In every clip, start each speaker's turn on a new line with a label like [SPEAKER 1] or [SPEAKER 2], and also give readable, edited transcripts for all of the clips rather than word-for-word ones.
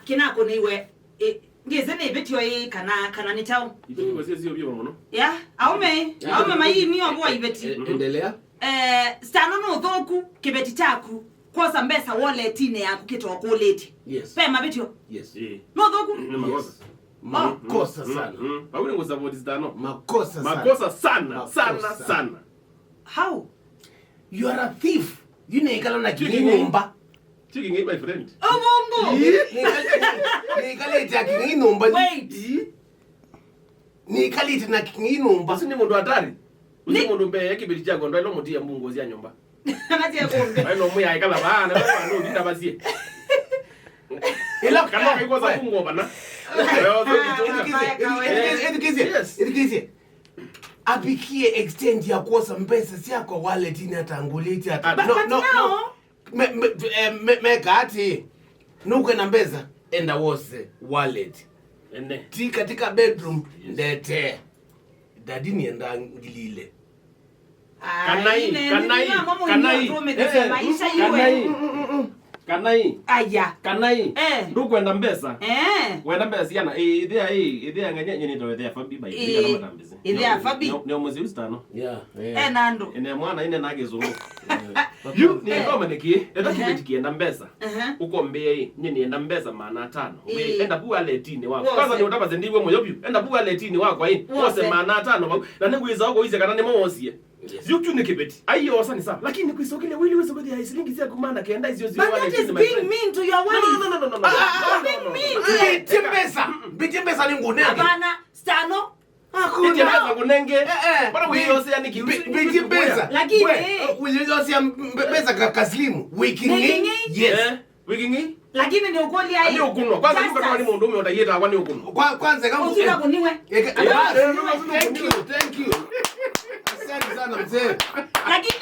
[SPEAKER 1] kina ko niwe ngeze ne betio kana ni tao
[SPEAKER 2] ibeti wase sio byo muno
[SPEAKER 1] ya aume mai mi obo ibeti
[SPEAKER 3] endelea
[SPEAKER 1] stano no Uthuku Kiveti chaku Kwosa Mbesa Walleti ne yaku kitoko Walleti
[SPEAKER 3] yes
[SPEAKER 1] pe mabetio
[SPEAKER 3] yes
[SPEAKER 1] no Uthuku
[SPEAKER 3] makosa sana
[SPEAKER 2] Pauli ngo support stano
[SPEAKER 3] makosa
[SPEAKER 2] sana
[SPEAKER 1] how
[SPEAKER 3] you are a thief you nekala na kinyumba
[SPEAKER 2] chiki ngai my friend
[SPEAKER 1] mongo
[SPEAKER 3] nekala ita kinyumba
[SPEAKER 1] wait
[SPEAKER 3] nekala ita na kinyumba
[SPEAKER 2] basi ni mundu hatari uzi mundu mbe Kiveti chako ndo ilo mutia mungu zia nyumba
[SPEAKER 1] anatia kombe
[SPEAKER 2] aino muya ikala bana ndo ndinda basie ila kama iko za fungo bana
[SPEAKER 3] edukize apikie extend ya Kwosa Mbesa si kwa Walleti ni atanguleti no me kati nuke na Mbesa enda wose Walleti
[SPEAKER 2] ene
[SPEAKER 3] ti katika bedroom ndete dadini enda ngilile
[SPEAKER 2] kanai
[SPEAKER 1] aya
[SPEAKER 2] kanai ndukwenda Mbesa wenda Mbesa yana idea nganye ni ndo idea fabi by idea na matambizi
[SPEAKER 1] idea fabi
[SPEAKER 2] ni omuzi ustano
[SPEAKER 1] nando
[SPEAKER 2] ene mwana ine nagezuru you ni ngoma neki enda Kiveti kienda Mbesa uko mbeye nyeni enda Mbesa maana 5 we enda bu Walleti ni wako kwanza ni utabaze ndiwe moyo enda bu Walleti ni wako hii wose maana 5 na ningwiza wako ize kana ni mosie yuku ni Kiveti ayo wasa ni sawa lakini kwisokile wili wewe sokodi isilingi sia kumana kaenda hizo zio
[SPEAKER 1] Walleti ni being mean to your wife
[SPEAKER 3] no Mbesa ni ngune
[SPEAKER 1] abana stano
[SPEAKER 2] Mbesa kunenge bora wewe yani
[SPEAKER 3] Kiveti Mbesa
[SPEAKER 1] lakini
[SPEAKER 3] wewe Mbesa kaslimu wikingi yes
[SPEAKER 2] wikingi
[SPEAKER 1] lakini ni ukweli hai
[SPEAKER 2] ni ukunwa kwanza yuko kama ni mundume utayeta kwa ni ukunwa
[SPEAKER 3] kwanza kama
[SPEAKER 1] usina kuniwe
[SPEAKER 3] thank you asante sana mzee
[SPEAKER 1] lakini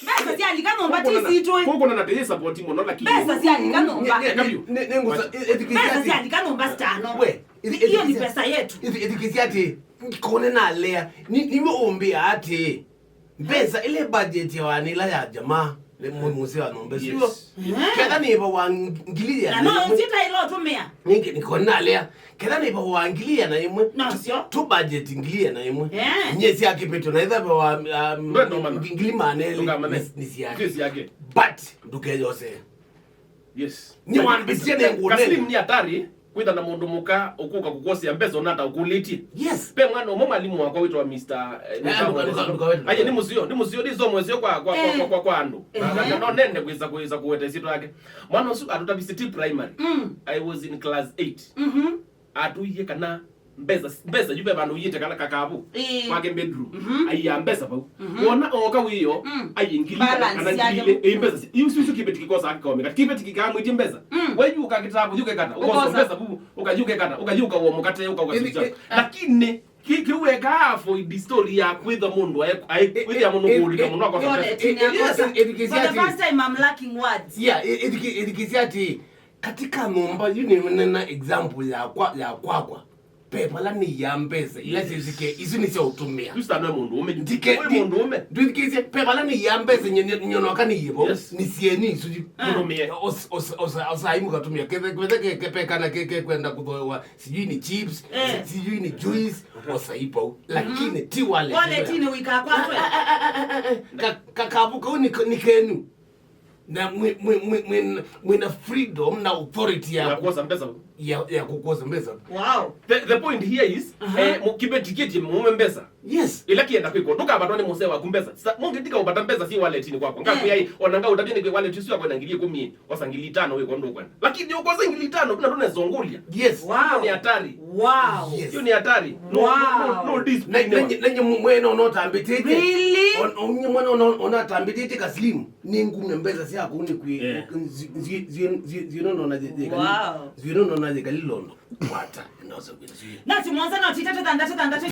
[SPEAKER 1] Mbesa si alikanomba tisi tu
[SPEAKER 2] huko na nateye support mono lakini
[SPEAKER 1] Mbesa si alikanomba
[SPEAKER 3] nengo
[SPEAKER 1] Mbesa si alikanomba stano
[SPEAKER 3] we
[SPEAKER 1] hiyo ni pesa yetu
[SPEAKER 3] edikisiati kone na lea niwe ombea ati Mbesa ile budget ya wanila ya jamaa le Musee anombe sio keda ni ba wangilia
[SPEAKER 1] no sita ilo tumia
[SPEAKER 3] ni kona lea keda ni ba wangilia na yemwe
[SPEAKER 1] no sio
[SPEAKER 3] tu budget ingilia na yemwe nyesi yake peto na idha ba ngili manele ni
[SPEAKER 2] yake
[SPEAKER 3] but nduke yose
[SPEAKER 2] yes
[SPEAKER 3] ni wanbitia ne ngune
[SPEAKER 2] kaslim ni hatari kwita na mundu muka ukuka kukosia Mbesa onata ukuliti
[SPEAKER 3] yes
[SPEAKER 2] pe mwana omo mwalimu wako witwa Mr. aje ni musio dizo mwezio kwa andu no nende kuiza kuweta sito yake mwana usu atutabisi primary I was in class 8 atuye kana Mbesa jube banu yite kana kakabu kwake bedroom ayi Mbesa pa wona oka wiyo ayingili kana ngile Mbesa yusu Kiveti kikosa akome Kiveti kikamwiti Mbesa wejuka kitabu juke kata ukosa Mbesa bubu ukajuke kata ukajuka uo mukate ukawasicha lakini kiweka afo the story ya kwitha mundu with ya mundu kuli mundu akwa
[SPEAKER 1] for the first time I'm lacking words
[SPEAKER 3] edikisiati katika nomba yunena example ya kwakwa pepa la ni ya Mbesa ila sisike izini sio utumia
[SPEAKER 2] tusana mundu ume
[SPEAKER 3] ndike mundu ume ndikise pepa la ni ya Mbesa nyono akani yibo ni sieni suji
[SPEAKER 2] kunomia
[SPEAKER 3] osaimu katumia kepeka na kwenda kudoa sijui ni chips sijui ni juice osaipo lakini ti
[SPEAKER 1] Walleti ni wika kwatwe
[SPEAKER 3] kakabuka ni kenu na mwina freedom na authority ya
[SPEAKER 2] Kwosa Mbesa
[SPEAKER 3] ya Kwosa Mbesa.
[SPEAKER 2] Wow. The point here is Kiveti kiti mume Mbesa.
[SPEAKER 3] Yes.
[SPEAKER 2] Ila kienda kwiko nduka batone Musee wa kumbesa. Mungu ndika ubata Mbesa si Walleti ni kwako. Ngapi yai onanga utabini kwa Walleti sio kwenda ngilie 10 wasangili 5 wewe kwenda kwenda. Lakini uko zingili 5 kuna tuna zongulia.
[SPEAKER 3] Yes.
[SPEAKER 2] Wow. Ni hatari.
[SPEAKER 1] Wow.
[SPEAKER 2] Hiyo ni hatari.
[SPEAKER 3] No discipline. Nenye mweno unotambitete.
[SPEAKER 1] Really?
[SPEAKER 3] Onye mweno unotambitete kaslimu. Ni ngume Mbesa si akuni kwi zino na je.
[SPEAKER 1] Wow.
[SPEAKER 3] Zino na je kalilondo. Kwata.
[SPEAKER 1] Na si mwanza na titata tandata